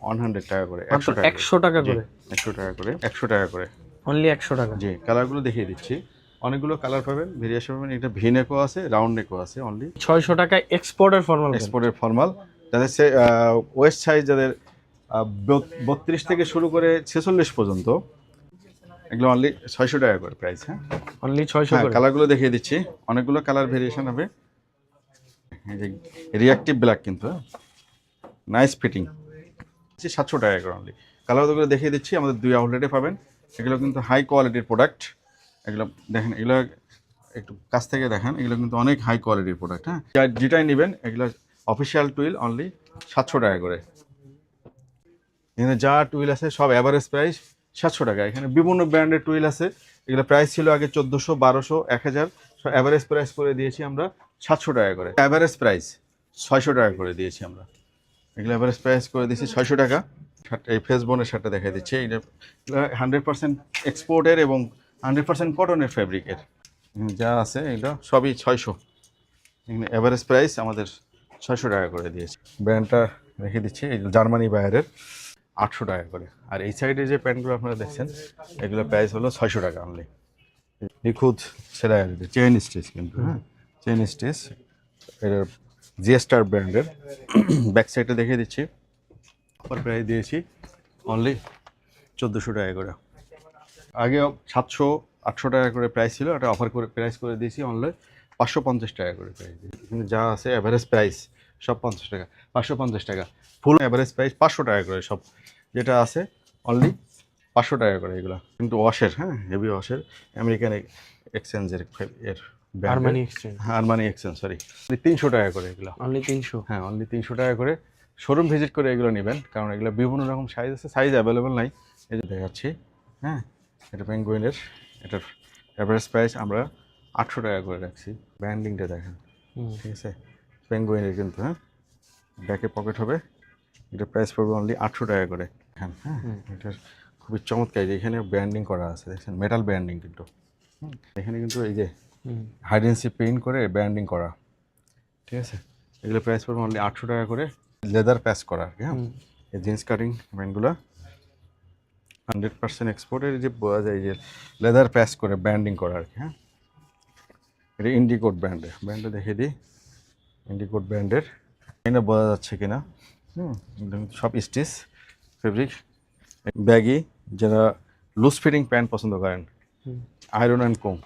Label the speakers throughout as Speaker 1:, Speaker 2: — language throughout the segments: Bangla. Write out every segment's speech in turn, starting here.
Speaker 1: 100 টাকা করে,
Speaker 2: মাত্র 100 টাকা করে।
Speaker 1: 100 টাকা করে, 100 টাকা করে
Speaker 2: অনলি 100 টাকা।
Speaker 1: জি। কালারগুলো দেখিয়ে দিচ্ছি, অনেকগুলো কালার পাবেন, ভেরিয়েশন পাবেন। এটা ভি নেকও আছে, রাউন্ড নেকও আছে। অনলি
Speaker 2: 600 টাকায় এক্সপোর্টের ফর্মাল প্যান্ট।
Speaker 1: এক্সপোর্টের ফর্মাল, যাদের ওয়েস্ট সাইজ, যাদের 32 থেকে শুরু করে 46 পর্যন্ত, এগুলো অনলি 600 টাকা করে প্রাইস। হ্যাঁ,
Speaker 2: অনলি 600
Speaker 1: হ্যাঁ,
Speaker 2: করে।
Speaker 1: কালারগুলো দেখিয়ে দিচ্ছি, অনেকগুলো কালার ভেরিয়েশন হবে। এই যে রিঅ্যাক্টিভ ব্ল্যাক, কিন্তু নাইস ফিটিং, 700 টাকা করে অনলি। কালারগুলো দেখিয়ে দিচ্ছি, আমাদের 2 আউটলেটে পাবেন। এগুলো কিন্তু হাই কোয়ালিটির প্রোডাক্ট। এগুলো দেখেন, এগুলো একটু কাছ থেকে দেখেন, এগুলো কিন্তু অনেক হাই কোয়ালিটির প্রোডাক্ট। হ্যাঁ, যেটাই নেবেন এগুলো অফিসিয়াল টুইল, অনলি 700 টাকা করে। এখানে যা টুইল আছে সব অ্যাভারেজ প্রাইস 700 টাকা। এখানে বিভিন্ন ব্র্যান্ডের টুইল আছে, এগুলো প্রাইস ছিল আগে 1400, 1200, 1000, অ্যাভারেজ প্রাইস করে দিয়েছি আমরা 700 টাকা করে। অ্যাভারেজ প্রাইস 600 টাকা করে দিয়েছি আমরা, এগুলো অ্যাভারেজ প্রাইস করে দিয়েছি 600 টাকা। এই ফেসবোনের শার্টটা দেখা দিচ্ছে, এটা 100% এক্সপোর্টের এবং 100% কটনের ফ্যাব্রিকের যা আছে, এগুলো সবই 600। এখানে অ্যাভারেজ প্রাইস আমাদের 600 টাকা করে দিয়েছি। ব্র্যান্ডটা রেখে দিচ্ছি, এই জার্মানি বায়ারের, 800 টাকা করে। আর এই সাইডে যে প্যান্টগুলো আপনারা দেখছেন, এগুলো প্রাইস হলো 600 টাকা অনলি। নিখুঁত সেলাই, চেইন স্টিচ, কিন্তু হ্যাঁ, চেইন স্টিচ। এটা জিএস্টার ব্র্যান্ডের। ব্যাক সাইডটা দেখিয়ে দিচ্ছি, অফার প্রাইস দিয়েছি অনলি 1400 টাকা করে। আগে 700, 800 টাকা করে প্রাইস ছিল, এটা অফার করে প্রাইস করে দিয়েছি অনলি 550 টাকা করে প্রাইস দিয়েছি। কিন্তু যা আছে অ্যাভারেজ প্রাইস সব 50 টাকা, 550 টাকা। ফুল অ্যাভারেজ প্রাইস 500 টাকা করে সব, যেটা আছে অনলি 500 টাকা করে। এগুলো কিন্তু ওয়াশের, হ্যাঁ, হেভি ওয়াশের, আমেরিকান এক্সচেঞ্জের এর
Speaker 2: Armani exchange.
Speaker 1: Armani exchange, sorry. 300 টাকা করে এগুলো,
Speaker 2: অনলি 300।
Speaker 1: হ্যাঁ, অনলি 300 টাকা করে। শোরুম ভিজিট করে এগুলো নেবেন, কারণ এগুলো বিভিন্ন রকম সাইজ আছে, সাইজ অ্যাভেলেবেল নাই। এই যে দেখাচ্ছি, হ্যাঁ, এটা পেঙ্গুইনের, এটার অ্যাভারেজ প্রাইস আমরা 800 টাকা করে রাখছি। ব্র্যান্ডিংটা দেখেন, ঠিক আছে, পেঙ্গুইনের কিন্তু, হ্যাঁ, ব্যাকে পকেট হবে। এটার প্রাইস পড়বে অনলি 800 টাকা করে। হ্যাঁ, হ্যাঁ, এটার খুবই চমৎকার, যে এখানে ব্র্যান্ডিং করা আছে, দেখছেন, মেটাল ব্র্যান্ডিং কিন্তু। এখানে কিন্তু এই যে হাইডেন্সি পেইন্ট করে ব্র্যান্ডিং করা, ঠিক আছে। এগুলো প্রাইস পড়বে অনলি 800 টাকা করে, লেদার প্যাচ করা আর কি। হ্যাঁ, এই জিন্স কাটিং প্যান্টগুলো 100% এক্সপোর্টের, যে বোঝা যায় যে লেদার প্যাচ করে ব্র্যান্ডিং করা আর কি। হ্যাঁ, এটা ইন্ডিকোট ব্র্যান্ডে দেখিয়ে দিই, ইন্ডিকোট ব্র্যান্ডের। এখানে বোঝা যাচ্ছে কিনা, একদম সব স্টিচ ফেব্রিক, ব্যাগি, যারা লুজ ফিটিং প্যান্ট পছন্দ করেন, আয়রন অ্যান্ড কোম।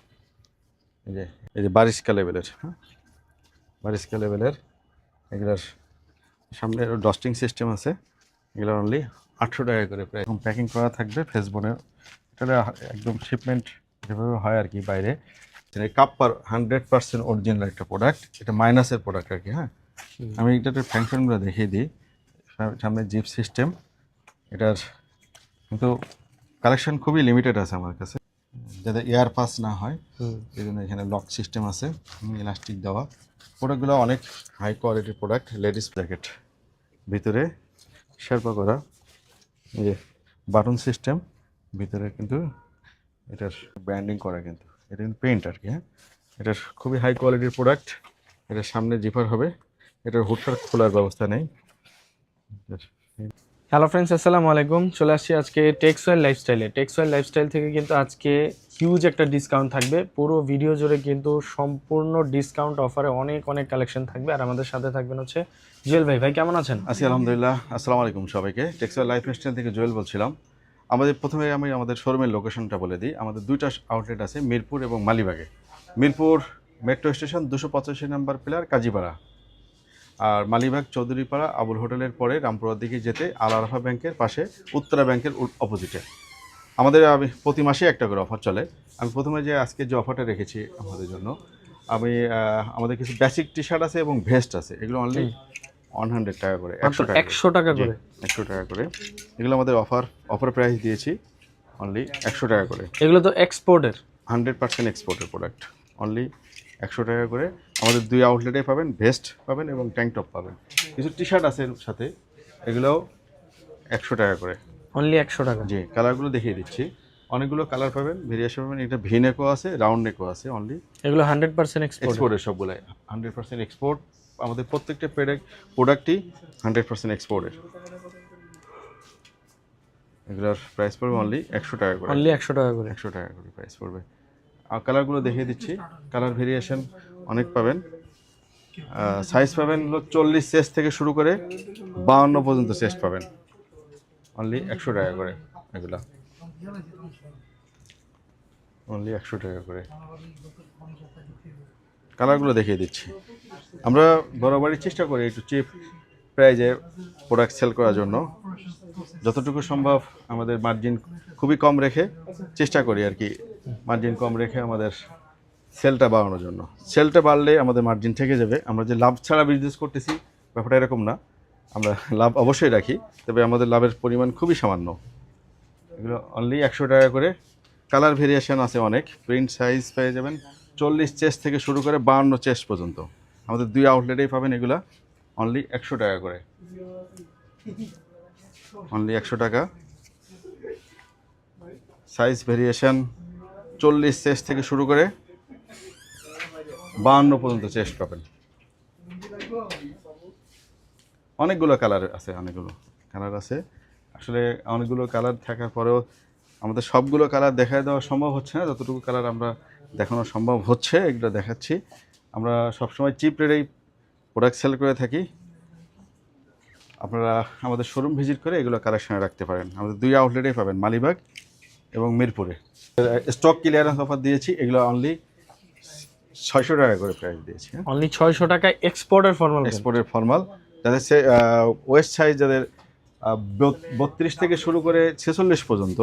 Speaker 1: এই যে বারিস্কা লেভেলের, হ্যাঁ, বারিস্কা লেভেলের। এগুলোর সামনে ডস্টিং সিস্টেম আছে, এগুলো অনলি 800 টাকা করে প্রায়। এরকম প্যাকিং করা থাকবে ফেসবোনে, এটা একদম শিপমেন্ট যেভাবে হয় আর কি বাইরে। কাপ্পার 100% অরিজিনাল একটা প্রোডাক্ট, এটা মাইনাসের প্রোডাক্ট আর কি। হ্যাঁ, আমি এটাতে ফ্যাংশনগুলো দেখিয়ে দিই। সামনে জিপ সিস্টেম, এটার কিন্তু কালেকশন খুবই লিমিটেড আছে আমার কাছে, যাতে এয়ার পাস না হয়, এই জন্য এখানে লক সিস্টেম আছে, ইলাস্টিক দেওয়া। প্রোডাক্টগুলো অনেক হাই কোয়ালিটির প্রোডাক্ট। লেডিস জ্যাকেট, ভিতরে শেরপা করা, এই যে বাটন সিস্টেম, ভিতরে কিন্তু এটার ব্র্যান্ডিং করা, কিন্তু এটা কিন্তু পেইন্ট আর কি। হ্যাঁ, এটার খুবই হাই কোয়ালিটির প্রোডাক্ট। এটার সামনে জিপার হবে, এটার হুডটার খোলার ব্যবস্থা নেই।
Speaker 2: হ্যালো ফ্রেন্ডস, আসসালামু আলাইকুম। চলে আসছি আজকে টেক্সওয়েল লাইফস্টাইলে। টেক্সওয়েল লাইফস্টাইল থেকে কিন্তু আজকে হিউজ একটা ডিসকাউন্ট থাকবে। পুরো ভিডিও জুড়ে কিন্তু সম্পূর্ণ ডিসকাউন্ট অফারে অনেক অনেক কালেকশন থাকবে। আর আমাদের সাথে থাকবেন হচ্ছে জুয়েল ভাই। ভাই কেমন আছেন?
Speaker 1: আছি আলহামদুলিল্লাহ। আসসালামু আলাইকুম সবাইকে। টেক্সটাইল লাইফস্টাইল থেকে জুয়েল বলছিলাম। প্রথমে আমি আমাদের শোরুমের লোকেশনটা বলে দিই। আমাদের দুইটা আউটলেট আছে, মিরপুর এবং মালিবাগে। মিরপুর মেট্রো স্টেশন 285 নম্বর পিলার, কাজীপাড়া। আর মালিবাগ চৌধুরীপাড়া আবুল হোটেলের পরে রামপুরার দিকে যেতে আল আরাফা ব্যাংকের পাশে, উত্তরা ব্যাংকের অপোজিটে। আমাদের প্রতি মাসে একটা করে অফার চলে। আমি প্রথমে যে আজকে যে অফারটা রেখেছি আমাদের জন্য, আমাদের কিছু বেসিক টি শার্ট আছে এবং ভেস্ট আছে, এগুলো অনলি 100 টাকা করে, 100
Speaker 2: টাকা করে।
Speaker 1: 100 টাকা করে। এগুলো আমাদের অফার প্রাইস দিয়েছি অনলি 100 টাকা করে।
Speaker 2: এগুলো তো এক্সপোর্টের,
Speaker 1: 100% এক্সপোর্টের প্রোডাক্ট, অনলি 100 টাকা করে। আমাদের 2 আউটলেটে পাবেন, ভেস্ট পাবেন এবং ট্যাঙ্ক টপ পাবেন। কিছু টি শার্ট আছে এর সাথে, এগুলোও 100 টাকা করে,
Speaker 2: অনলি 100 টাকা।
Speaker 1: জি। কালারগুলো দেখিয়ে দিচ্ছি, অনেকগুলো কালার পাবেন, ভেরিয়েশন পাবেন। এটা ভি নেকও আছে, রাউন্ড নেকও আছে। অনলি
Speaker 2: এগুলো 100%
Speaker 1: এক্সপোর্টের সবগুলাই 100% এক্সপোর্ট। আমাদের প্রত্যেকটা প্রোডাক্টই 100% এক্সপোর্টের। এগুলোর প্রাইস পড়বে অনলি 100 টাকা করে।
Speaker 2: অনলি 100 টাকা করে।
Speaker 1: 100 টাকা করে প্রাইস পড়বে। আর কালারগুলো দেখিয়ে দিচ্ছি, কালার ভেরিয়েশন অনেক পাবেন। সাইজ পাবেন হলো 40 চেস্ট থেকে শুরু করে 52 পর্যন্ত চেস্ট পাবেন, অনলি 100 টাকা করে। এগুলা অনলি 100 টাকা করে। কালারগুলো দেখিয়ে দিচ্ছি। আমরা বরাবরই চেষ্টা করি একটু চিপ প্রাইজে প্রোডাক্ট সেল করার জন্য, যতটুকু সম্ভব আমাদের মার্জিন খুবই কম রেখে চেষ্টা করি আর কি, মার্জিন কম রেখে আমাদের সেলটা বাড়ানোর জন্য। সেলটা বাড়লে আমাদের মার্জিন থেকে যাবে। আমরা যে লাভ ছাড়া বিজনেস করতেছি ব্যাপারটা এরকম না, আমরা লাভ অবশ্যই রাখি, তবে আমাদের লাভের পরিমাণ খুবই সামান্য। এগুলো অনলি 100 টাকা করে। কালার ভেরিয়েশন আছে অনেক, প্রিন্ট সাইজ পেয়ে যাবেন 40 চেস্ট থেকে শুরু করে 52 চেস্ট পর্যন্ত আমাদের 2 আউটলেটেই পাবেন। এগুলা অনলি 100 টাকা করে, অনলি 100 টাকা। সাইজ ভেরিয়েশন 40 চেস্ট থেকে শুরু করে 52 পর্যন্ত চেস্ট পাবেন। অনেকগুলো কালার আছে, অনেকগুলো কালার আছে। আসলে অনেকগুলো কালার থাকার পরেও আমাদের সবগুলো কালার দেখা দেওয়া সম্ভব হচ্ছে না, যতটুকু কালার আমরা দেখানো সম্ভব হচ্ছে এগুলো দেখাচ্ছি। আমরা সবসময় চিপ রেটেই প্রোডাক্ট সেল করে থাকি। আপনারা আমাদের শোরুম ভিজিট করে এগুলো কালেকশনে রাখতে পারেন। আমাদের 2 আউটলেটেই পাবেন, মালিবাগ এবং মিরপুরে। স্টক ক্লিয়ারেন্স অফার দিয়েছি, এগুলো অনলি 600 টাকা করে প্রাইস দিয়েছি।
Speaker 2: অনলি 600 টাকায় এক্সপোর্টের ফর্মাল।
Speaker 1: এক্সপোর্টের ফর্মাল, যাদের ওয়েস্ট সাইজ যাদের 32 থেকে শুরু করে 46 পর্যন্ত,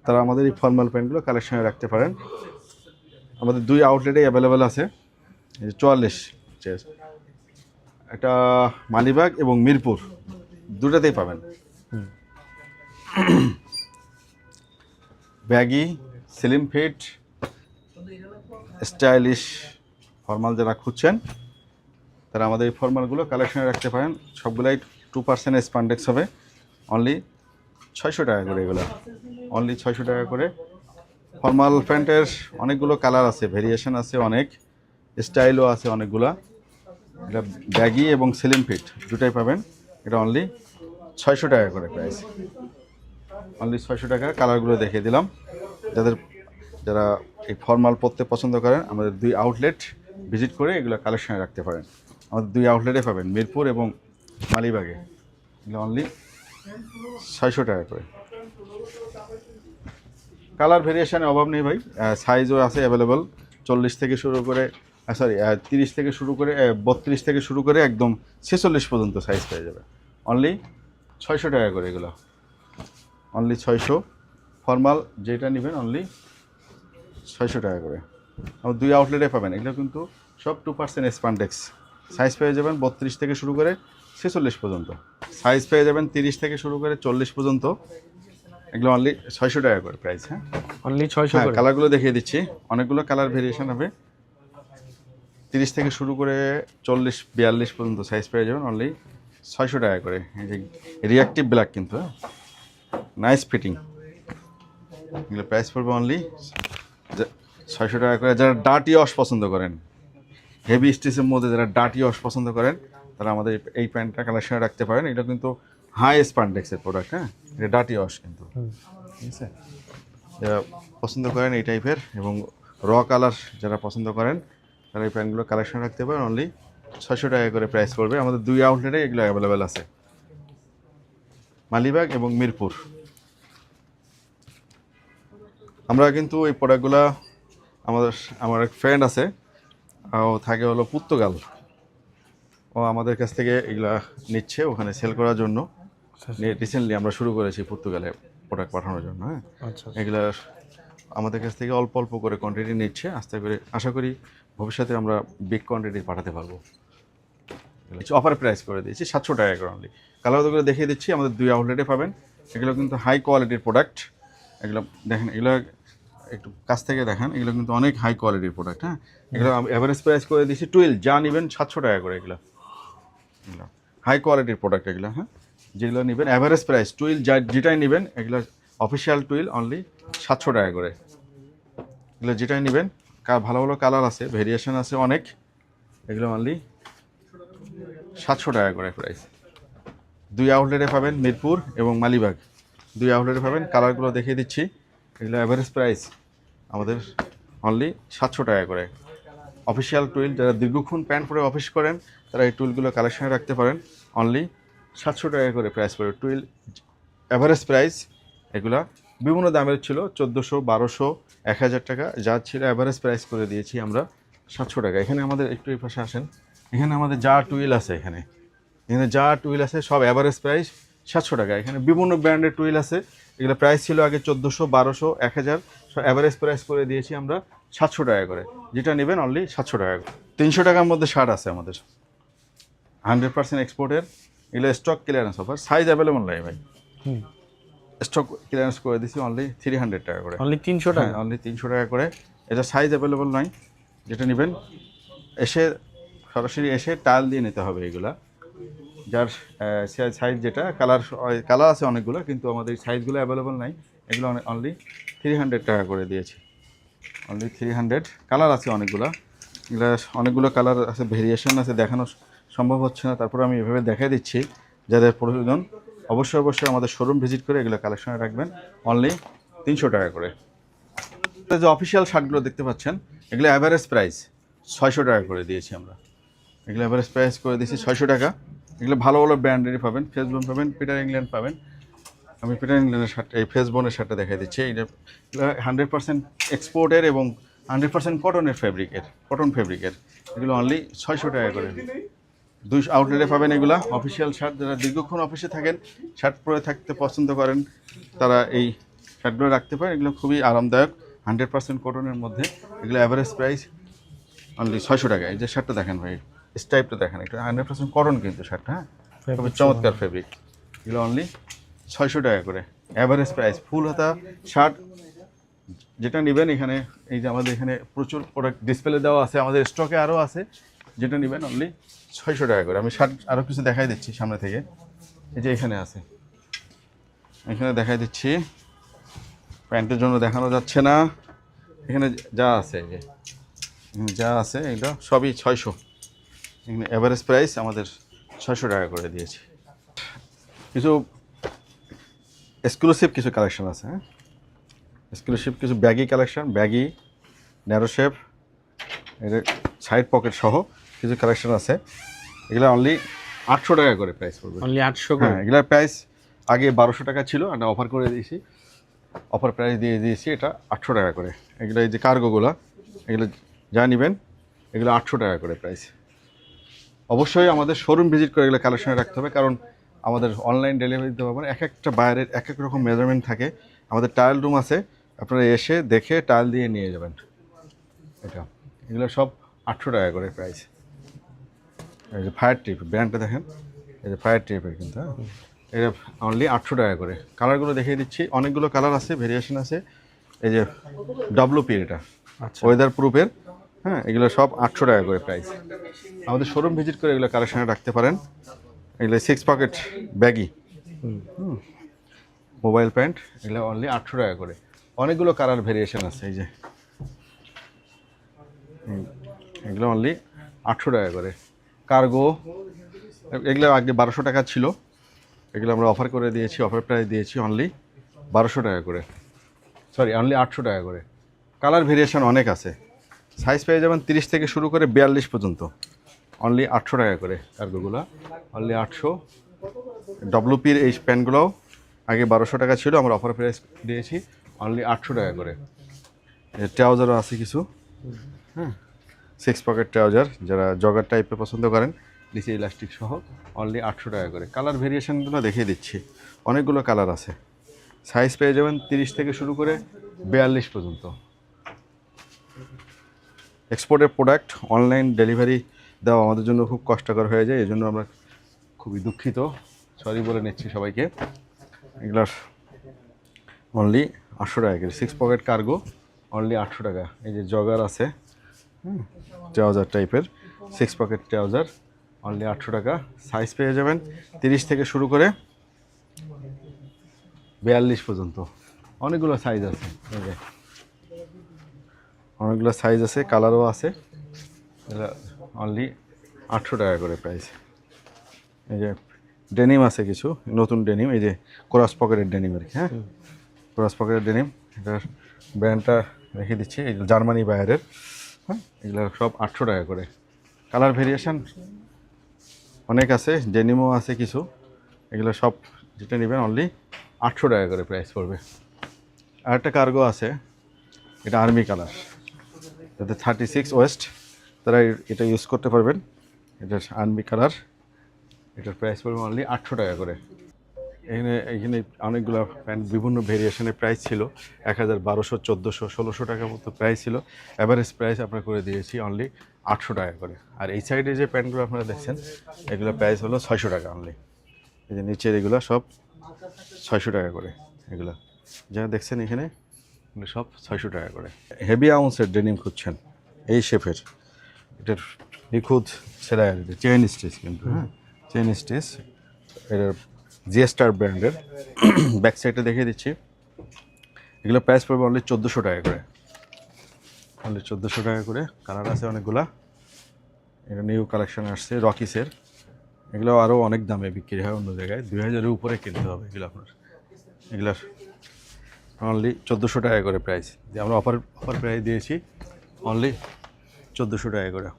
Speaker 1: তারা আমাদের এই ফর্মাল প্যান্টগুলো কালেকশনে রাখতে পারেন। আমাদের 2 আউটলেটেই অ্যাভেলেবেল আছে। এই যে 44 চেস্ট, একটা মালিবাগ এবং মিরপুর দুটাতেই পাবেন। Baggy, slim fit, stylish formal যারা খুঁজছেন তারা আমাদের এই ফর্মালগুলো কালেকশনে রাখতে পারেন। সবগুলাই 2% স্পান্ডেক্স হবে, অনলি 600 টাকা করে। এগুলো অনলি 600 টাকা করে। ফর্মাল প্যান্টের অনেকগুলো কালার আছে, ভেরিয়েশন আছে অনেক, স্টাইলও আছে অনেকগুলা। এটা ব্যাগি এবং স্লিম ফিট দুটাই পাবেন। এটা অনলি 600 টাকা করে প্রাইস, অনলি 600 টাকা। কালারগুলো দেখিয়ে দিলাম। যারা এই ফর্মাল পরতে পছন্দ করেন আমাদের 2 আউটলেট ভিজিট করে এগুলো কালেকশনে রাখতে পারেন। আমাদের 2 আউটলেটে পাবেন, মিরপুর এবং মালিবাগে। এগুলো অনলি 600 টাকা করে। কালার ভেরিয়েশনের অভাব নেই ভাই, সাইজও আছে অ্যাভেলেবল। 40 থেকে শুরু করে 30 থেকে শুরু করে 32 থেকে শুরু করে একদম 46 পর্যন্ত সাইজ পেয়ে যাবে, অনলি 600 টাকা করে। এগুলো অনলি 600। ফর্মাল যেটা নেবেন অনলি 600 টাকা করে। আমার 2 আউটলেটে পাবেন। এগুলো কিন্তু সব 2% স্পান্ডেক্স। সাইজ পেয়ে যাবেন 32 থেকে শুরু করে 46 পর্যন্ত, সাইজ পেয়ে যাবেন 30 থেকে শুরু করে 40 পর্যন্ত। এগুলো অনলি 600 টাকা করে প্রাইস। হ্যাঁ,
Speaker 2: অনলি 600
Speaker 1: হ্যাঁ,
Speaker 2: করে।
Speaker 1: কালারগুলো দেখিয়ে দিচ্ছি। অনেকগুলো কালার ভেরিয়েশন হবে, 30 থেকে শুরু করে 40-42 পর্যন্ত সাইজ পেয়ে যাবেন, অনলি 600 টাকা করে। এই যে রিয়াক্টিভ ব্ল্যাক, কিন্তু নাইস ফিটিং। এগুলো প্রাইস পড়বে অনলি 600 টাকা করে। যারা ডার্টি ওয়াশ পছন্দ করেন, হেভি স্টিচের মধ্যে যারা ডার্টি ওয়াশ পছন্দ করেন, তারা আমাদের এই প্যান্টটা কালেকশনে রাখতে পারেন। এটা কিন্তু হাই স্পান্ডেক্সের প্রোডাক্ট। হ্যাঁ, এটা ডার্টি ওয়াশ কিন্তু, ঠিক আছে। যারা পছন্দ করেন এই টাইপের এবং র কালার যারা পছন্দ করেন, তারা এই প্যান্টগুলো কালেকশন রাখতে পারেন। অনলি 600 টাকা করে প্রাইস পড়বে। আমাদের 2 আউটলেটে এগুলো অ্যাভেলেবেল আছে, মালিবাগ এবং মিরপুর। আমরা কিন্তু এই প্রোডাক্টগুলো আমার এক ফ্রেন্ড আছে, ও থাকে হলো পর্তুগাল, ও আমাদের কাছ থেকে এগুলা নিচ্ছে ওখানে সেল করার জন্য। রিসেন্টলি আমরা শুরু করেছি পর্তুগালে প্রোডাক্ট পাঠানোর জন্য। হ্যাঁ,
Speaker 2: আচ্ছা।
Speaker 1: এগুলা আমাদের কাছ থেকে অল্প অল্প করে কোয়ান্টিটি নিচ্ছে। আস্তে করে আশা করি ভবিষ্যতে আমরা বিগ কোয়ান্টিটি পাঠাতে পারবো। অফার প্রাইস করে দিয়েছি 700 টাকা করে অনলি। কালারগুলো দেখিয়ে দিচ্ছি, আমাদের 2 আউটলেটে পাবেন। এগুলো কিন্তু হাই কোয়ালিটির প্রোডাক্ট। এগুলো দেখেন, এগুলো একটু কাছ থেকে দেখেন, এগুলো কিন্তু অনেক হাই কোয়ালিটির প্রোডাক্ট। হ্যাঁ, এগুলো এভারেজ প্রাইস করে দিয়েছি 12, যা নেবেন 700 টাকা করে। এগুলো হাই কোয়ালিটির প্রোডাক্ট এগুলো। হ্যাঁ, যেগুলো নেবেন অ্যাভারেজ প্রাইস 12, যেটাই নেবেন এগুলো অফিসিয়াল 12 অনলি 700 টাকা করে। এগুলো যেটাই নেবেন, ভালো ভালো কালার আছে, ভেরিয়েশন আছে অনেক। এগুলো অনলি 700 টাকা করে প্রাইস। 2 আউটলেটে পাবেন, মিরপুর এবং মালিবাগ। দুই আউটলেটে পাবেন। কালারগুলো দেখিয়ে দিচ্ছি। এগুলো অ্যাভারেজ প্রাইস আমাদের অনলি 700 টাকা করে। অফিসিয়াল টুইল, যারা দীর্ঘক্ষণ প্যান্ট পরে অফিস করেন তারা এই টুইলগুলো কালেকশনে রাখতে পারেন। অনলি 700 টাকা করে প্রাইস পড়ে টুইল, অ্যাভারেজ প্রাইস। এগুলা বিভিন্ন দামের ছিল, 1400, 1200, 1000 টাকা, যা ছিল অ্যাভারেজ প্রাইস করে দিয়েছি আমরা 700 টাকা। এখানে আমাদের একটু এই পাশে আসেন, এখানে আমাদের যা টুইল আছে, এখানে যা টুইল আছে সব অ্যাভারেজ প্রাইস 700 টাকা। এখানে বিভিন্ন ব্র্যান্ডের টুইল আছে, এগুলো প্রাইস ছিল আগে 1400, 1200, 1000, অ্যাভারেজ প্রাইস করে দিয়েছি আমরা 700 টাকা করে। যেটা নেবেন অনলি 700 টাকা করে। 300 টাকার মধ্যে শার্ট আছে আমাদের 100% এক্সপোর্টের। এগুলো stock clearance offer, size available নাই ভাই, স্টক ক্লিয়ারেন্স করে দিছি অনলি 300 টাকা করে।
Speaker 2: অনলি 300 টাকা,
Speaker 1: অনলি 300 টাকা করে। এটা সাইজ অ্যাভেলেবল নয়, যেটা নেবেন এসে সরাসরি এসে টাইল দিয়ে নিতে হবে। এগুলা যার সাইজ যেটা, কালার আছে অনেকগুলো, কিন্তু আমাদের সাইজগুলো অ্যাভেলেবল নাই। এগুলো অনলি 300 টাকা করে দিয়েছি, অনলি 300। কালার আছে অনেকগুলো, এগুলো অনেকগুলো কালার আছে, ভেরিয়েশন আছে, দেখানো সম্ভব হচ্ছে না, তারপরে আমি এভাবে দেখাই দিচ্ছি। যাদের প্রয়োজন অবশ্যই আমাদের শোরুম ভিজিট করে এগুলো কালেকশনে রাখবেন। অনলি 300 টাকা করে। যে অফিসিয়াল শার্টগুলো দেখতে পাচ্ছেন, এগুলো অ্যাভারেজ প্রাইস 600 টাকা করে দিয়েছি আমরা। এগুলো অ্যাভারেজ প্রাইস করে দিয়েছি 600 টাকা। এগুলো ভালো ভালো ব্র্যান্ডেরই পাবেন, ফেসবোন পাবেন, পিটার ইংল্যান্ড পাবেন। আমি পিটার ইংল্যান্ডের শার্ট, এই ফেসবোনের শার্টটা দেখাই দিচ্ছি। এটা 100% এক্সপোর্টের এবং 100% কটন ফেব্রিকের। এগুলো অনলি 600 টাকা করে। 2 আউটলেটে পাবেন এগুলা অফিসিয়াল শার্ট। যারা দীর্ঘক্ষণ অফিসে থাকেন, শার্ট পরে থাকতে পছন্দ করেন, তারা এই শার্টগুলো রাখতে পারেন। এগুলো খুবই আরামদায়ক, 100% কটনের মধ্যে। এগুলো অ্যাভারেজ প্রাইস অনলি 600 টাকা। এই যে শার্টটা দেখেন ভাই, স্টাইপটা দেখেন, এটা 100% কটন কিন্তু শার্টটা, হ্যাঁ, খুবই চমৎকার ফেব্রিক। এগুলো অনলি 600 টাকা করে অ্যাভারেজ প্রাইস। ফুল হাতা শার্ট যেটা নেবেন, এখানে এই যে আমাদের এখানে প্রচুর প্রোডাক্ট ডিসপ্লে দেওয়া আছে, আমাদের স্টকে আরও আছে। যেটা নেবেন অনলি 600 টাকা করে। আমি শার্ট আরও কিছু দেখাই দিচ্ছি সামনে থেকে। এই যে এখানে আছে, এখানে দেখাই দিচ্ছি। প্যান্টের জন্য দেখানো যাচ্ছে না, এখানে যা আছে, এই যে যা আছে এগুলো সবই 600। এখানে অ্যাভারেজ প্রাইস আমাদের 600 টাকা করে দিয়েছি। কিছু এক্সক্লুসিভ কিছু কালেকশন আছে, হ্যাঁ, এক্সক্লুসিভ কিছু baggy collection, baggy, narrow shape, এর সাইড পকেট সহ কিছু কালেকশন আছে। এগুলো অনলি 800 টাকা করে প্রাইস পড়বে।
Speaker 2: অনলি 800 করে।
Speaker 1: হ্যাঁ, এগুলোর প্রাইস আগে 1200 টাকা ছিল, আমরা অফার করে দিয়েছি, অফার প্রাইস দিয়ে দিয়েছি এটা 800 টাকা করে। এগুলো এই যে কার্গোগুলো, এগুলো যা নেবেন এগুলো 800 টাকা করে প্রাইস। অবশ্যই আমাদের শোরুম ভিজিট করে এগুলো কালেকশনে রাখতে হবে, কারণ আমাদের অনলাইন ডেলিভারি দিতে পারবেন। এক একটা বাইরের এক এক রকম মেজারমেন্ট থাকে। আমাদের ট্রায়াল রুম আছে, আপনারা এসে দেখে ট্রায়াল দিয়ে নিয়ে যাবেন। এটা এগুলো সব 800 টাকা করে প্রাইস। এই যে ফায়ার ট্রিপ ব্র্যান্ডটা দেখেন, এই যে ফায়ার ট্রিপের কিন্তু, হ্যাঁ, এটা অনলি 800 টাকা করে। কালারগুলো দেখিয়ে দিচ্ছি, অনেকগুলো কালার আছে, ভেরিয়েশন আছে। এই যে WP, এটা
Speaker 2: আচ্ছা,
Speaker 1: ওয়েদার প্রুফের, হ্যাঁ, এগুলো সব 800 টাকা করে প্রাইস। আমাদের শোরুম ভিজিট করে এগুলো কালেকশনে রাখতে পারেন। এগুলো 6 পকেট ব্যাগি, মোবাইল প্যান্ট, এগুলো অনলি 800 টাকা করে। অনেকগুলো কালার ভেরিয়েশন আছে। এই যে এগুলো অনলি 800 টাকা করে। কার্গো, এগুলো আগে 1200 টাকা ছিল, এগুলো আমরা অফার করে দিয়েছি, অফার প্রাইস দিয়েছি অনলি 1200 টাকা করে, সরি অনলি 800 টাকা করে। কালার ভেরিয়েশন অনেক আছে, সাইজ পেয়ে যাবেন 30 থেকে শুরু করে 42 পর্যন্ত। অনলি 800 টাকা করে কার্গোগুলো, অনলি 800। WPর এই প্যান্টগুলোও আগে 1200 টাকা ছিল, আমরা অফার প্রাইস দিয়েছি অনলি 800 টাকা করে। ট্রাউজারও আছে কিছু, হ্যাঁ, 6 পকেট ট্রাউজার, যারা জগার টাইপের পছন্দ করেন, নিচে ইলাস্টিক সহ, অনলি 800 টাকা করে। কালার ভেরিয়েশনগুলো দেখিয়ে দিচ্ছি, অনেকগুলো কালার আছে। সাইজ পেয়ে যাবেন 30 থেকে শুরু করে 42 পর্যন্ত। এক্সপোর্টের প্রোডাক্ট অনলাইন ডেলিভারি দেওয়া আমাদের জন্য খুব কষ্টকর হয়ে যায়, এই জন্য আমরা খুবই দুঃখিত, সরি বলে নিচ্ছি সবাইকে। এগুলার অনলি 800 টাকা করে। 6 পকেট কার্গো, অনলি 800 টাকা। এই যে জগার আছে, ট্রাউজার টাইপের 6 পকেট ট্রাউজার, অনলি 800 টাকা। সাইজ পেয়ে যাবেন 30 থেকে শুরু করে 42 পর্যন্ত। অনেকগুলো সাইজ আছে, এই যে অনেকগুলো সাইজ আছে, কালারও আছে। অনলি 800 টাকা করে প্রাইস। এই যে ডেনিম আছে কিছু নতুন ডেনিম, এই যে ক্রস পকেটের ডেনিম আর কি, হ্যাঁ ক্রস পকেটের ডেনিম। এটার ব্র্যান্ডটা রেখে দিচ্ছি, এই জার্মানি বাইরের, হ্যাঁ এগুলো সব 800 টাকা করে। কালার ভেরিয়েশন অনেক আছে, ডেনিমও আছে কিছু, এগুলো সব যেটা নেবেন অনলি 800 টাকা করে প্রাইস পড়বে। আর একটা কার্গো আছে, এটা আর্মি কালার, যাতে 36 ওয়েস্ট তারা এটা ইউজ করতে পারবেন। এটার আর্মি কালার, এটার প্রাইস পড়বে অনলি 800 টাকা করে। এখানে অনেকগুলো প্যান্ট বিভিন্ন ভেরিয়েশনের প্রাইস ছিল, 1200, 1400, 1600 টাকার মতো প্রাইস ছিল। অ্যাভারেজ প্রাইস আমরা করে দিয়েছি অনলি 800 টাকা করে। আর এই সাইডে যে প্যান্টগুলো আপনারা দেখছেন এগুলো প্রাইস হলো 600 টাকা অনলি। এই যে নিচের এগুলো সব 600 টাকা করে, এগুলো যা দেখছেন এখানে এগুলো সব 600 টাকা করে। হেভি আউন্সের ডেনিম খুঁজছেন এই শেপের, এটার নিখুঁত সেলাই আর চেইন স্টিচ কিন্তু, হ্যাঁ চেইন স্টিচ, এটার জিএস্টার ব্র্যান্ডের। ব্যাক সাইডে দেখিয়ে দিচ্ছি, এগুলো প্রাইস পড়বে অনলি 1400 টাকা করে, অনলি 1400 টাকা করে। কালার আছে অনেকগুলা, এটা নিউ কালেকশন আসছে রকিসের। এগুলো আরও অনেক দামে বিক্রি হয় অন্য জায়গায়, 2000-এর উপরে কিনতে হবে এগুলো আপনার। এগুলার অনলি 1400 টাকা করে প্রাইস, যে আমরা অফার প্রাইস দিয়েছি অনলি 1400 টাকা করে।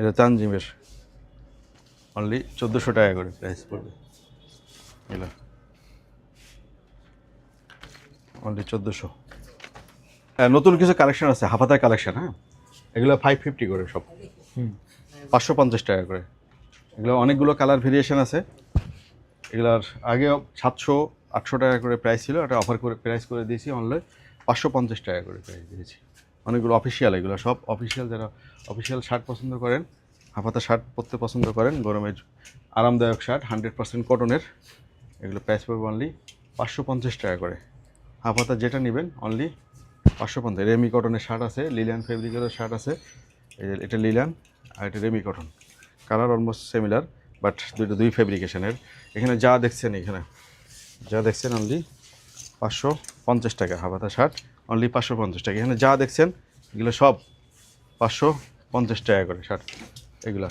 Speaker 1: এটা তানজিমের, অনলি 1400 টাকা করে প্রাইস পড়বে, এগুলো অনলি 1400। নতুন কিছু কালেকশন আছে, হাফাতার কালেকশন, হ্যাঁ এগুলো 550 করে সব, 550 টাকা করে। এগুলো অনেকগুলো কালার ভেরিয়েশন আছে, এগুলার আগে 700-800 টাকা করে প্রাইস ছিল, এটা অফার করে প্রাইস করে দিয়েছি অনলি 550 টাকা করে প্রাইস দিয়েছি। অনেকগুলো অফিসিয়াল, এগুলো সব অফিসিয়াল, যারা অফিসিয়াল শার্ট পছন্দ করেন, হাফাতা শার্ট পরতে পছন্দ করেন, গরমের আরামদায়ক শার্ট 100% কটনের, এগুলো প্রাইস পড়বে অনলি 550 টাকা করে। হাফাতা যেটা নেবেন অনলি 550। রেমি কটনের শার্ট আছে, লিলিয়ান ফেব্রিকেরও শার্ট আছে, এটা লিলিয়ান আর এটা Remi cotton, colour almost similar but দুই ফেব্রিকেশনের। এখানে যা দেখছেন অনলি 550 টাকা, হাফাতা শার্ট অনলি 550 টাকা। এখানে যা দেখছেন এগুলো সব 550 টাকা করে শার্ট, এগুলো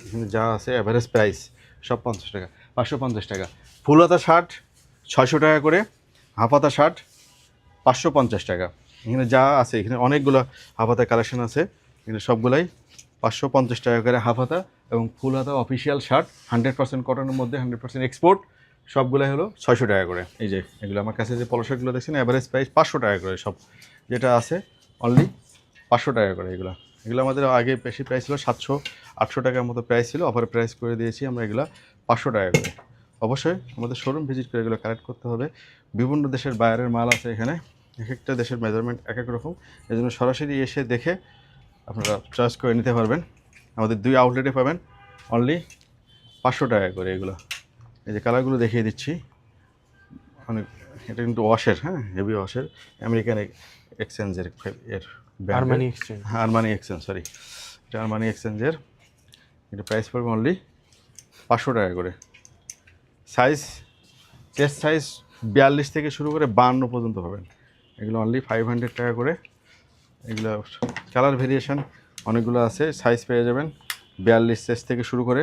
Speaker 1: এখানে যা আছে অ্যাভারেজ প্রাইস সব 50 টাকা, 550 টাকা। ফুল হাতা শার্ট 600 টাকা করে, হাফাতা শার্ট 550 টাকা। এখানে যা আছে, এখানে অনেকগুলো হাফাতা কালেকশন আছে, এখানে সবগুলাই 550 টাকা করে হাফাতা এবং ফুল হাতা অফিসিয়াল শার্ট 100% কটনের মধ্যে, 100% এক্সপোর্ট, সবগুলাই হলো 600 টাকা করে। এই যে এগুলো আমার কাছে যে পলো শার্টগুলো দেখছেন অ্যাভারেজ প্রাইস 500 টাকা করে সব, যেটা আছে অনলি 500 টাকা করে। এগুলো আমাদের আগে বেশি প্রাইস ছিল, 700-800 টাকার মতো প্রাইস ছিল, অফার প্রাইস করে দিয়েছি আমরা এগুলো 500 টাকা করে। অবশ্যই আমাদের শোরুম ভিজিট করে এগুলো কালেক্ট করতে হবে। বিভিন্ন দেশের বাইরের মাল আছে এখানে, এক একটা দেশের মেজারমেন্ট এক এক রকম, এই জন্য সরাসরি এসে দেখে আপনারা চয়েস করে নিতে পারবেন। আমাদের 2 আউটলেটে পাবেন অনলি 500 টাকা করে এগুলো। এই যে কালারগুলো দেখিয়ে দিচ্ছি, অনেক, এটা কিন্তু ওয়াশের, হ্যাঁ হেভি ওয়াশের, আমেরিকান এক্সচেঞ্জের এর
Speaker 2: Armani exchange,
Speaker 1: Armani exchange, sorry এটা আরমানি এক্সচেঞ্জের। এটা প্রাইস পড়বে অনলি 500 টাকা করে। সাইজ, চেস্ট সাইজ 42 থেকে শুরু করে 52 পর্যন্ত পাবেন, এগুলো অনলি 500 টাকা করে। এগুলো কালার ভেরিয়েশন অনেকগুলো আছে, সাইজ পেয়ে যাবেন 42 চেস্ট থেকে শুরু করে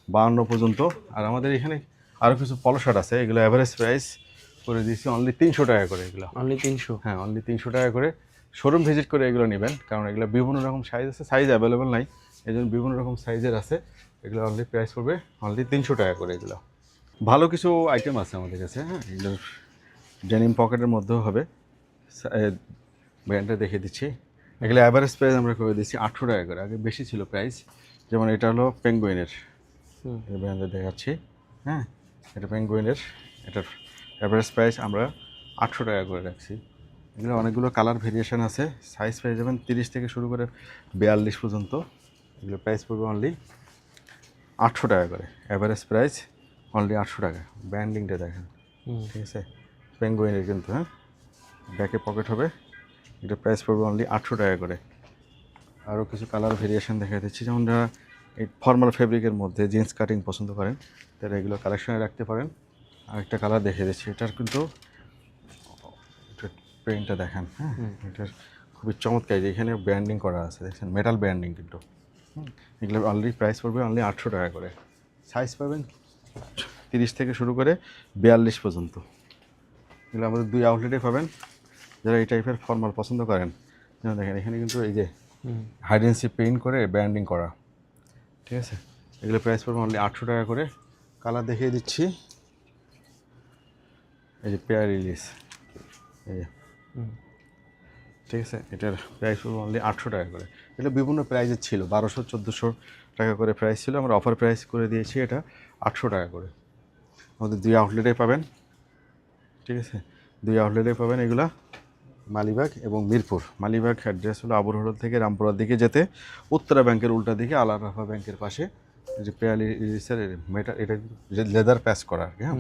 Speaker 1: 52 পর্যন্ত। আর আমাদের এখানে আরও কিছু পলো শার্ট আছে, এগুলো অ্যাভারেজ প্রাইস করে দিয়েছি অনলি 300 টাকা করে। এগুলো
Speaker 2: অনলি 300,
Speaker 1: হ্যাঁ অনলি 300 টাকা করে। শোরুম ভিজিট করে এগুলো নেবেন, কারণ এগুলো বিভিন্ন রকম সাইজ আছে, সাইজ অ্যাভেলেবেল নাই, এই জন্য বিভিন্ন রকম সাইজের আছে। এগুলো অনলি প্রাইস পড়বে অনলি 300 টাকা করে। এগুলো ভালো কিছু আইটেম আছে আমাদের কাছে, হ্যাঁ এগুলোর ডেনিম পকেটের মধ্যেও হবে, ব্র্যান্ডটা দেখে দিচ্ছি। এগুলো অ্যাভারেজ প্রাইস আমরা করে দিচ্ছি 800 টাকা করে, আগে বেশি ছিল প্রাইস। যেমন এটা হলো পেঙ্গুইনের, এই ব্র্যান্ডে দেখাচ্ছি, হ্যাঁ এটা পেঙ্গুইনের, এটার অ্যাভারেজ প্রাইস আমরা 800 টাকা করে রাখছি। এগুলো অনেকগুলো কালার ভেরিয়েশন আছে, সাইজ পেয়ে যাবেন 30 থেকে শুরু করে 42 পর্যন্ত। এগুলো প্রাইস পড়বে অনলি 800 টাকা করে, অ্যাভারেজ প্রাইস অনলি 800 টাকা। ব্র্যান্ডিংটা দেখেন, ঠিক আছে পেঙ্গুইনের কিন্তু, হ্যাঁ ব্যাকে পকেট হবে। এটা প্রাইস পড়বে অনলি 800 টাকা করে। আরও কিছু কালার ভেরিয়েশন দেখা দিচ্ছি, যেমন যারা এই ফর্মাল ফেব্রিকের মধ্যে জিন্স কাটিং পছন্দ করেন তারা এগুলো কালেকশনে রাখতে পারেন। আরেকটা কালার দেখে দিচ্ছি, এটার কিন্তু প্রিন্টটা দেখেন, হ্যাঁ এটার খুবই চমৎকার, যে এখানে ব্র্যান্ডিং করা আছে দেখছেন, মেটাল ব্র্যান্ডিং কিন্তু, এগুলো অলরেডি প্রাইস পড়বে অনলি 800 টাকা করে। সাইজ পাবেন 30 থেকে শুরু করে 42 পর্যন্ত। এগুলো আমাদের 2 আউটলেটে পাবেন। যারা এই টাইপের ফর্মাল পছন্দ করেন, যেমন দেখেন এখানে কিন্তু এই যে হাইডেন্সি পেইন্ট করে ব্র্যান্ডিং করা, ঠিক আছে। এগুলো প্রাইস পড়বে অনলি 800 টাকা করে। কালার দেখিয়ে দিচ্ছি, এই যে পেয়ার রিলিজ, এই যে, ঠিক আছে। এটার প্রাইস পড়বে অনলি 800 টাকা করে। এগুলো বিভিন্ন প্রাইসের ছিল, 1200-1400 টাকা করে প্রাইস ছিল, আমরা অফার প্রাইস করে দিয়েছি এটা 800 টাকা করে। আমাদের 2 আউটলেটে পাবেন, ঠিক আছে। 2 আউটলেটে পাবেন এগুলা, মালিবাগ এবং মিরপুর। মালিবাগ অ্যাড্রেস হলো আবুর হোটেল থেকে রামপুরার দিকে যেতে উত্তরা ব্যাংকের উল্টা দিকে আল আরাফা ব্যাংকের পাশে যে পেয়ার রিলিজের মেটাল, এটা লেদার প্যাচ করা আর কি, হ্যাঁ,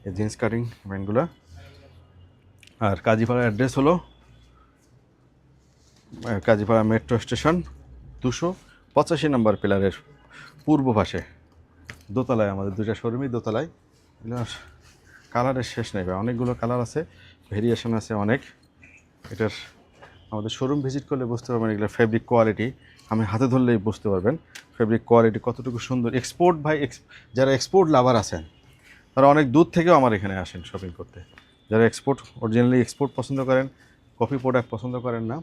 Speaker 1: এই জিন্স কাটিং প্যান্টগুলো। আর কাজীপাড়া অ্যাড্রেস হলো কাজীপাড়া মেট্রো স্টেশন 285 নম্বর পিলারের পূর্ব পাশে দোতলায়, আমাদের 2টা শোরুমই দোতলায়। কালারের শেষ নেই ভাই, অনেকগুলো কালার আছে, ভেরিয়েশন আছে অনেক। এটার আমাদের শোরুম ভিজিট করলে বুঝতে পারবেন এগুলো ফেব্রিক কোয়ালিটি, আমি হাতে ধরলেই বুঝতে পারবেন ফেব্রিক কোয়ালিটি কতটুকু সুন্দর। এক্সপোর্ট ভাই, যারা এক্সপোর্ট লাভার আছেন তারা অনেক দূর থেকেও আমার এখানে আসেন শপিং করতে। যারা এক্সপোর্ট, অরিজিনালি এক্সপোর্ট পছন্দ করেন, কপি প্রোডাক্ট পছন্দ করেন না,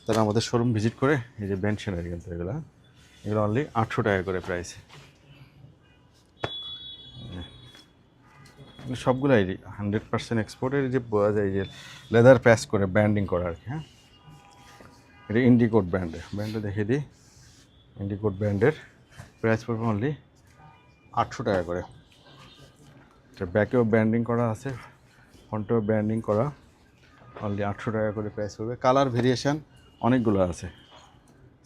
Speaker 1: তারা আমাদের শোরুম ভিজিট করে এই যে ব্যান্ড সেনারি কিন্তু এগুলো অনলি 800 টাকা করে প্রাইস। সবগুলাই 100% এক্সপোর্টের, যে বোঝা যায় যে লেদার প্যাচ করে ব্র্যান্ডিং করা আর কি, হ্যাঁ। এটা ইন্ডিকোট ব্র্যান্ডে দেখিয়ে দিই। ইন্ডিকোট ব্র্যান্ডের প্রাইস পড়বে অনলি 800 টাকা করে। এটা ব্যাকেও ব্র্যান্ডিং করা আছে, ফ্রন্টেও ব্র্যান্ডিং করা, অনলি 800 টাকা করে প্রাইস পড়বে। কালার ভেরিয়েশান অনেকগুলো আছে,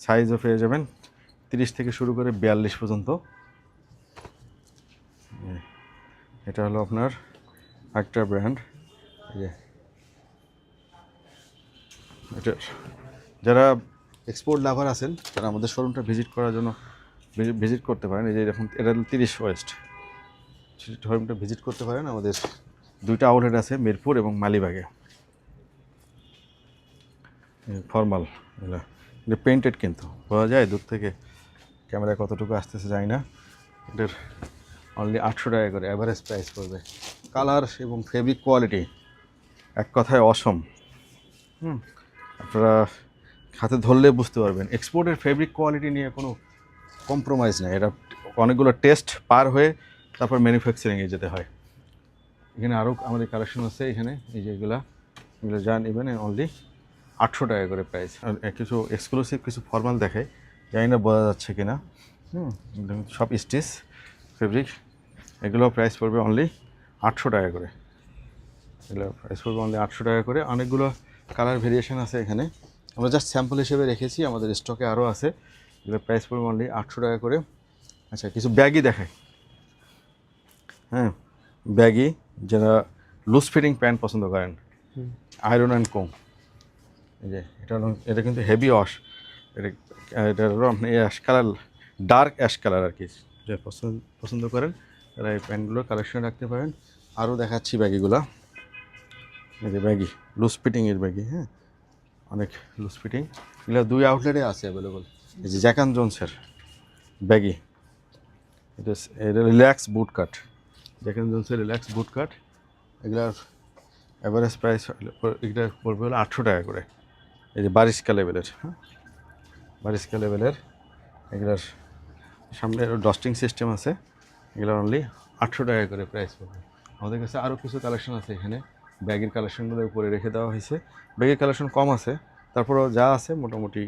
Speaker 1: সাইজও পেয়ে যাবেন 30 থেকে শুরু করে 42 পর্যন্ত। এটা হলো আপনার একটা ব্র্যান্ড, এই যে এটা। যারা এক্সপোর্ট লাভার আছেন তারা আমাদের শোরুমটা ভিজিট করার জন্য ভিজিট করতে পারেন। এই যে এরকম, এটা 30 ওয়েস্ট, শোরুমটা ভিজিট করতে পারেন। আমাদের 2টা আউটলেট আছে, মিরপুর এবং মালিবাগে। ফর্মাল এগুলো, এটা পেইন্টেড কিন্তু বোঝা যায় দূর থেকে, ক্যামেরায় কতটুকু আসতেছে জানি না। এটার অনলি 800 টাকা করে অ্যাভারেজ প্রাইস পড়বে। কালার এবং ফেব্রিক কোয়ালিটি এক কথায় অসম। আপনারা হাতে ধরলে বুঝতে পারবেন এক্সপোর্টের ফেব্রিক কোয়ালিটি নিয়ে কোনো কম্প্রোমাইজ নেই। এটা অনেকগুলো টেস্ট পার হয়ে তারপর ম্যানুফ্যাকচারিংয়ে যেতে হয়। এখানে আরও আমাদের কালেকশন আছে, এখানে এই যে এগুলো যান ইভেন অনলি 800 টাকা করে প্রাইস। আর কিছু এক্সক্লুসিভ কিছু ফর্মাল দেখায়, জানি না বোঝা যাচ্ছে কিনা। সব স্টিচ ফেব্রিক, এগুলো প্রাইস পড়বে অনলি 800 টাকা করে। এগুলো প্রাইস পড়বে অনলি 800 টাকা করে। অনেকগুলো কালার ভেরিয়েশন আছে এখানে, আমরা জাস্ট স্যাম্পল হিসেবে রেখেছি, আমাদের স্টকে আরও আছে। এগুলো প্রাইস পড়বে অনলি 800 টাকা করে। আচ্ছা, কিছু ব্যাগই দেখায়, হ্যাঁ, ব্যাগি যারা লুজ ফিটিং প্যান্ট পছন্দ করেন, আয়রন অ্যান্ড কোম। এই যে এটা কিন্তু হেভি ওয়াশ, এটা হলো আপনি ash colour, dark ash colour আর কি। যে পছন্দ করেন তারা এই প্যান্টগুলোর কালেকশন রাখতে পারেন। আরও দেখাচ্ছি ব্যাগিগুলো, এই যে ব্যাগি লুজ ফিটিংয়ের ব্যাগি, হ্যাঁ, অনেক লুজ ফিটিং। এগুলো 2 আউটলেটে আছে অ্যাভেলেবল। এই যে জ্যাক অ্যান্ড জোনসের ব্যাগি, এটা relax boot cut, Jack and জোনসের রিল্যাক্স বুট কাট। এগুলার অ্যাভারেজ প্রাইস এগুলো পড়বে হলো 800 টাকা করে। এই যে বারিস্কা লেভেলের, হ্যাঁ, বারিস্কা লেভেলের এগুলার সামনে ডস্টিং সিস্টেম আছে। এগুলো অনলি 800 টাকা করে প্রাইস পড়বে। আমাদের কাছে আরও কিছু কালেকশন আছে, এখানে ব্যাগের কালেকশনগুলো উপরে রেখে দেওয়া হয়েছে। ব্যাগের কালেকশন কম আছে, তারপরেও যা আছে মোটামুটি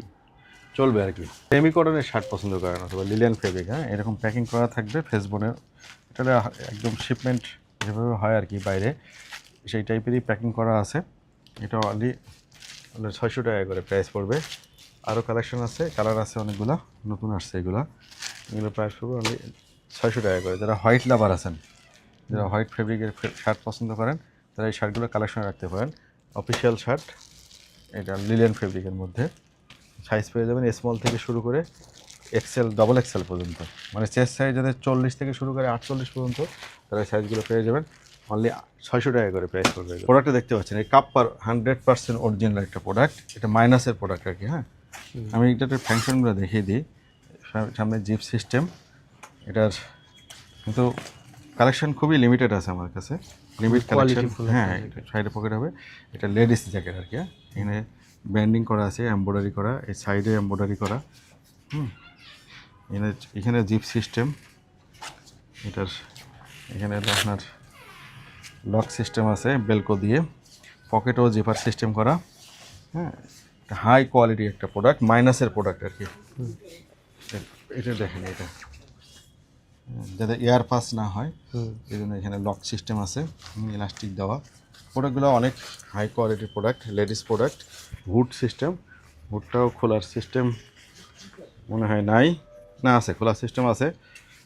Speaker 1: চলবে আর কি। সেমি কটনের শার্ট পছন্দ করেন অথবা লিলিয়ান ফেব্রিক, হ্যাঁ, এরকম প্যাকিং করা থাকবে ফেসবোনের। এটা একদম শিপমেন্ট যেভাবে হয় আর কি বাইরে, সেই টাইপেরই প্যাকিং করা আছে। এটা অনলি 600 টাকা করে প্রাইস পড়বে। আরও কালেকশন আছে, কালার আছে অনেকগুলো, নতুন আসছে এগুলো প্রাইস পড়বে অনলি 600 টাকা করে। যারা হোয়াইট লাভার আছেন, যারা হোয়াইট ফেব্রিকের শার্ট পছন্দ করেন, তারা এই শার্টগুলো কালেকশন রাখতে পারেন। অফিসিয়াল শার্ট, এটা লিলিয়ান ফেব্রিকের মধ্যে। সাইজ পেয়ে যাবেন স্মল থেকে শুরু করে এক্সেল, ডাবল এক্সেল পর্যন্ত, মানে চেস্ট সাইজ যাদের 40 থেকে শুরু করে 48 পর্যন্ত, তারা এই সাইজগুলো পেয়ে যাবেন। অনলি 600 টাকা করে প্রাইস পড়বে। প্রোডাক্টটা দেখতে পাচ্ছেন, এই কাপ্পার 100% অরিজিনাল একটা প্রোডাক্ট। এটা মাইনাসের প্রোডাক্ট আর কি, হ্যাঁ। আমি এটাতে ফ্যাংশনগুলো দেখিয়ে দিই। সামনে জিপ সিস্টেম। এটার কিন্তু কালেকশন খুবই লিমিটেড আছে আমার কাছে, লিমিট কালেকশন।
Speaker 2: Qualityful
Speaker 1: হ্যাঁ, এটা সাইডে পকেট হবে, এটা লেডিস জ্যাকেট আর কি। এখানে ব্যান্ডিং করা আছে, এমব্রয়ডারি করা, এই সাইডে এমব্রয়ডারি করা। এখানে জিপ সিস্টেম। এখানে হলো আপনার লক সিস্টেম আছে বেলকো দিয়ে, পকেটও জিপার সিস্টেম করা। হ্যাঁ, হাই কোয়ালিটি একটা প্রোডাক্ট, মাইনাসের প্রোডাক্ট আর কি। এটা দেখেন, এটা যাতে এয়ার পাস না হয় এই জন্য এখানে লক সিস্টেম আছে, ইলাস্টিক দেওয়া। প্রোডাক্টগুলো অনেক হাই কোয়ালিটির product, ladies product. Hood system, হুডটাও খোলার সিস্টেম মনে হয় নাই, না আছে, খোলার সিস্টেম আছে,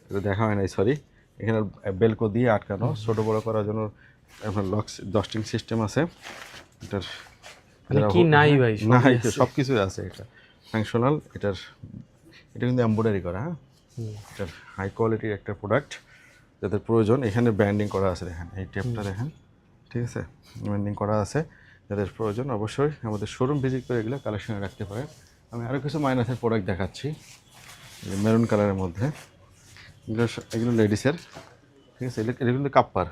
Speaker 1: এটা দেখা হয় নাই, সরি। এখানে বেলকো দিয়ে আটকানো, ছোটো বড়ো করার জন্য আপনার লক ডস্টিং সিস্টেম আছে। এটার
Speaker 2: কি নাই ভাই,
Speaker 1: নাই, সব কিছুই আছে। এটা ফাংশনাল। এটা কিন্তু এমব্রয়ডারি করা। হ্যাঁ, এটার হাই কোয়ালিটির একটা প্রোডাক্ট যাদের প্রয়োজন। এখানে ব্র্যান্ডিং করা আছে, দেখেন এই টেপটা দেখেন, ঠিক আছে, ব্র্যান্ডিং করা আছে। যাদের প্রয়োজন অবশ্যই আমাদের শোরুম ভিজিট করে এগুলো কালেকশনে রাখতে পারেন। আমি আরও কিছু মাইনাসের প্রোডাক্ট দেখাচ্ছি, মেরুন কালারের মধ্যে। এগুলো লেডিসের, ঠিক আছে, এটা কিন্তু কাপ্পার।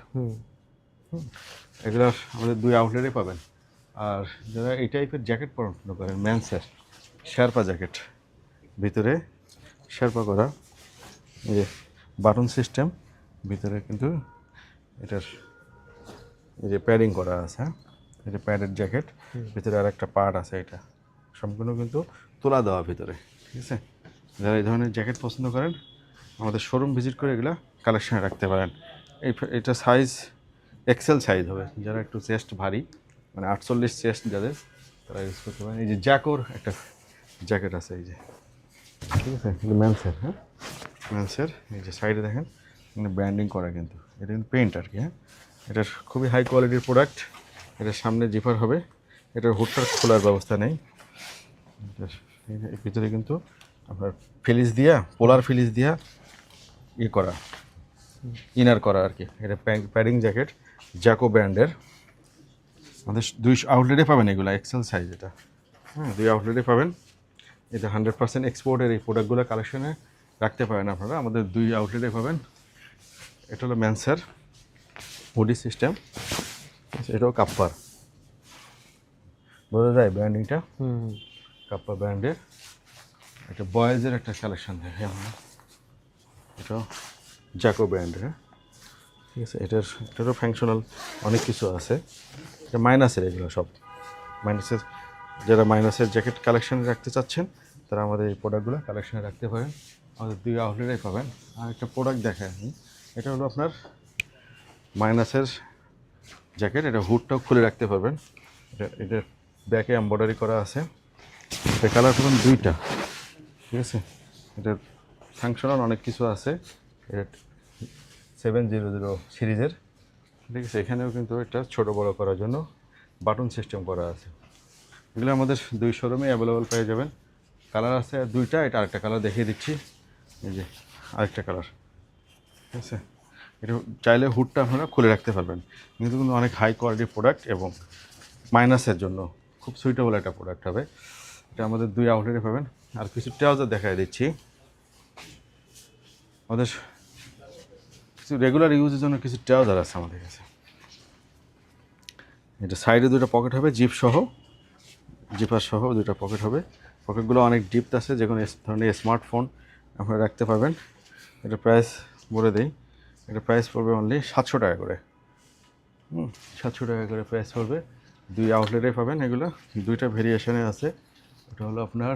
Speaker 1: এগুলো আমাদের 2 আউটলেটে পাবেন। আর যারা এই টাইপের জ্যাকেট পছন্দ করেন, ম্যান্সের শেরপা জ্যাকেট, ভিতরে শেরপা করা, এই যে বাটন সিস্টেম, ভিতরে কিন্তু এটার এই যে প্যাডিং করা আছে। হ্যাঁ, এই যে প্যাডের জ্যাকেট, ভিতরে আর একটা পার্ট আছে, এটা সম্পূর্ণ কিন্তু তোলা দেওয়া ভিতরে, ঠিক আছে। যারা এই ধরনের জ্যাকেট পছন্দ করেন আমাদের শোরুম ভিজিট করে এগুলো কালেকশনে রাখতে পারেন। এটা সাইজ এক্সেল সাইজ হবে, যারা একটু চেস্ট ভারী, মানে 48 চেস্ট যাদের, তারা ইউজ করতে পারেন। এই যে জ্যাকোর একটা জ্যাকেট আছে, এই যে, ঠিক আছে, কিন্তু ম্যান্সের। হ্যাঁ, ম্যান্সের। এই যে সাইডে দেখেন মানে ব্র্যান্ডিং করা, কিন্তু এটা কিন্তু পেন্ট আর কি। হ্যাঁ, এটার খুবই হাই কোয়ালিটির প্রোডাক্ট। এটার সামনে জিপার হবে, এটার হুডটার খোলার ব্যবস্থা নেই। এর ভিতরে কিন্তু আপনার ফিলিস দিয়া, পোলার ফিলিস দিয়া করা, ইনার করা আর কি। এটা প্যাডিং জ্যাকেট, জ্যাকো ব্র্যান্ডের। আমাদের 2 আউটলেটে পাবেন এগুলো, এক্সেল সাইজ এটা। হ্যাঁ, 2 আউটলেটে পাবেন। এটা 100% এক্সপোর্টের এই প্রোডাক্টগুলো কালেকশনে রাখতে পারেন আপনারা, আমাদের 2 আউটলেটে পাবেন। এটা হলো ম্যান্সের হুডি সিস্টেম, এটাও কাপ্পার, বোঝা যায় ব্র্যান্ডিংটা, কাপ্পা ব্র্যান্ডের। এটা বয়েজের একটা কালেকশন দেখে আমরা, এটাও জ্যাকো ব্র্যান্ডের। ঠিক আছে, এটারও ফাংশনাল অনেক কিছু আছে। এটা মাইনাসের, এগুলো সব মাইনাসের। যারা মাইনাসের জ্যাকেট কালেকশনে রাখতে চাচ্ছেন তারা আমাদের এই প্রোডাক্টগুলো কালেকশনে রাখতে পারেন, আমাদের 2 আউটলেটেই পাবেন। আর একটা প্রোডাক্ট দেখায় আমি, এটা হলো আপনার মাইনাসের জ্যাকেট। এটা হুডটাও খুলে রাখতে পারবেন। এটা ব্যাকে এমব্রয়ডারি করা আছে। এটা কালার পাবেন 2টা, ঠিক আছে। এটার ফাংশনাল অনেক কিছু আছে। এটা 700 সিরিজের, ঠিক আছে। এখানেও কিন্তু এটা ছোটো বড়ো করার জন্য বাটন সিস্টেম করা আছে। এগুলো আমাদের 2 শোরুমে অ্যাভেলেবল পেয়ে যাবেন। কালার আছে 2টা, এটা আরেকটা কালার দেখিয়ে দিচ্ছি, এই যে আরেকটা কালার, ঠিক আছে। এটা চাইলে হুডটা আপনারা খুলে রাখতে পারবেন, কিন্তু অনেক হাই কোয়ালিটির প্রোডাক্ট এবং মাইনাসের জন্য খুব সুইটেবল একটা প্রোডাক্ট হবে। এটা আমাদের 2 আউটলেটে পাবেন। আর কিছু ট্রাউজার দেখাই দিচ্ছি, আমাদের কিছু রেগুলার ইউজের জন্য কিছু ট্রাউজার আছে আমাদের কাছে। এটা সাইডে 2টা পকেট হবে, জিপ সহ, জিপার সহ 2টা পকেট হবে। পকেটগুলো অনেক ডিপ আছে, যে কোনো ধরনের স্মার্টফোন আপনারা রাখতে পারবেন। এটা প্রাইস বলে দিই, এটা প্রাইস পড়বে অনলি 700 টাকা করে। 700 টাকা করে প্রাইস পড়বে। 2 আউটলেটে পাবেন এগুলো, 2টা ভেরিয়েশনে আছে। এটা হলো আপনার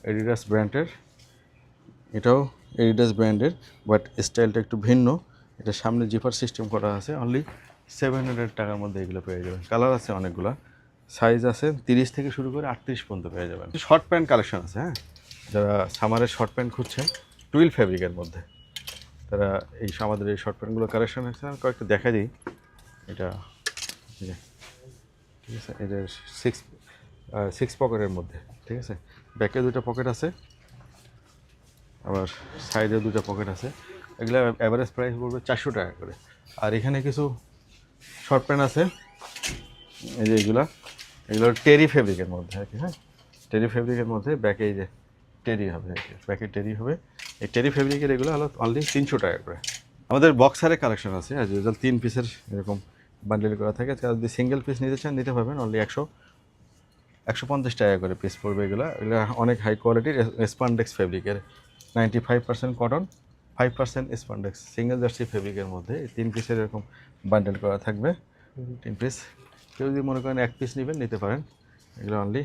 Speaker 1: এডিডাস ব্র্যান্ডের, এটাও এডিডাস ব্র্যান্ডের, বাট স্টাইলটা একটু ভিন্ন। এটা সামনে জিপার সিস্টেম করা আছে। অনলি 700 টাকার মধ্যে এগুলো পেয়ে যাবেন। কালার আছে অনেকগুলো, সাইজ আছে 30 থেকে শুরু করে 38 পর্যন্ত পেয়ে যাবেন। শর্ট প্যান্ট কালেকশন আছে। হ্যাঁ, যারা সামারের শর্ট প্যান্ট খুঁজছেন টুইল ফ্যাব্রিকের মধ্যে, তারা আমাদের এই শর্ট প্যান্টগুলো কালেকশন আছে। আমি কয়েকটা দেখা দিই। এটা ঠিক আছে, এটা 6 পকেটের মধ্যে, ঠিক আছে। ব্যাকে 2টা পকেট আছে, আবার সাইডে 2টা পকেট আছে। এগুলো অ্যাভারেজ প্রাইস পড়বে 400 টাকা করে। আর এখানে কিছু শর্ট প্যান্ট আছে, এই যে এগুলো টেরি ফেব্রিকের মধ্যে আর কি। হ্যাঁ, টেরি ফেব্রিকের মধ্যে ব্যাকে এই যে টেরি হবে, প্যাকেট টেরি হবে। এই টেরি ফেব্রিকের এগুলো হলো অনলি 300 টাকা করে। আমাদের বক্সারের কালেকশন আছে, অ্যাজ ইউজুয়াল 3 পিসের এরকম বান্ডেল করা থাকে। যদি সিঙ্গেল পিস নিতে চান নিতে পারবেন, অনলি 150 টাকা করে পিস পড়বে। এগুলো অনেক হাই কোয়ালিটির স্পান্ডেক্স ফেব্রিকের, 95% কটন, 5% স্পান্ডেক্স, সিঙ্গেল জার্সি ফেব্রিকের মধ্যে 3 পিসের এরকম বান্ডেল করা থাকবে। 3 পিস, কেউ যদি মনে করেন 1 পিস নেবেন নিতে পারেন। এগুলো অনলি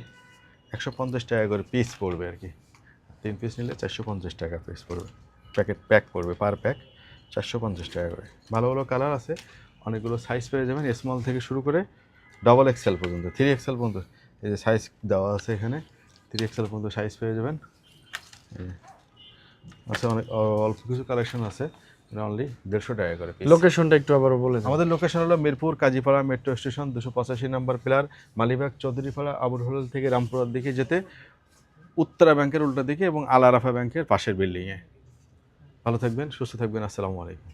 Speaker 1: 150 টাকা করে পিস পড়বে আর কি। 3 পিস নিলে 450 টাকা পিস পড়বে, প্যাক পড়বে, পার প্যাক 450 টাকা করে। ভালো ভালো কালার আছে, অনেকগুলো সাইজ পেয়ে যাবেন, স্মল থেকে শুরু করে ডাবল এক্সেল পর্যন্ত, 3XL পর্যন্ত। এই যে সাইজ দেওয়া আছে এখানে, 3XL পর্যন্ত সাইজ পেয়ে যাবেন। আচ্ছা, অনেক অল্প কিছু কালেকশন আছে, অনলি 150 টাকা করে পিস।
Speaker 2: লোকেশনটা একটু আবারও বলে দিন।
Speaker 1: আমাদের লোকেশন হলো মিরপুর কাজীপাড়া মেট্রো স্টেশন, 285 নম্বর পিলার, মালিবাগ চৌধুরীপাড়া, আবুল হোটেল থেকে রামপুরার দিকে যেতে উত্তরা ব্যাংকের উল্টা দিকে এবং আল আরাফা ব্যাংকের পাশের বিল্ডিংয়ে। ভালো থাকবেন, সুস্থ থাকবেন, আসসালামু আলাইকুম।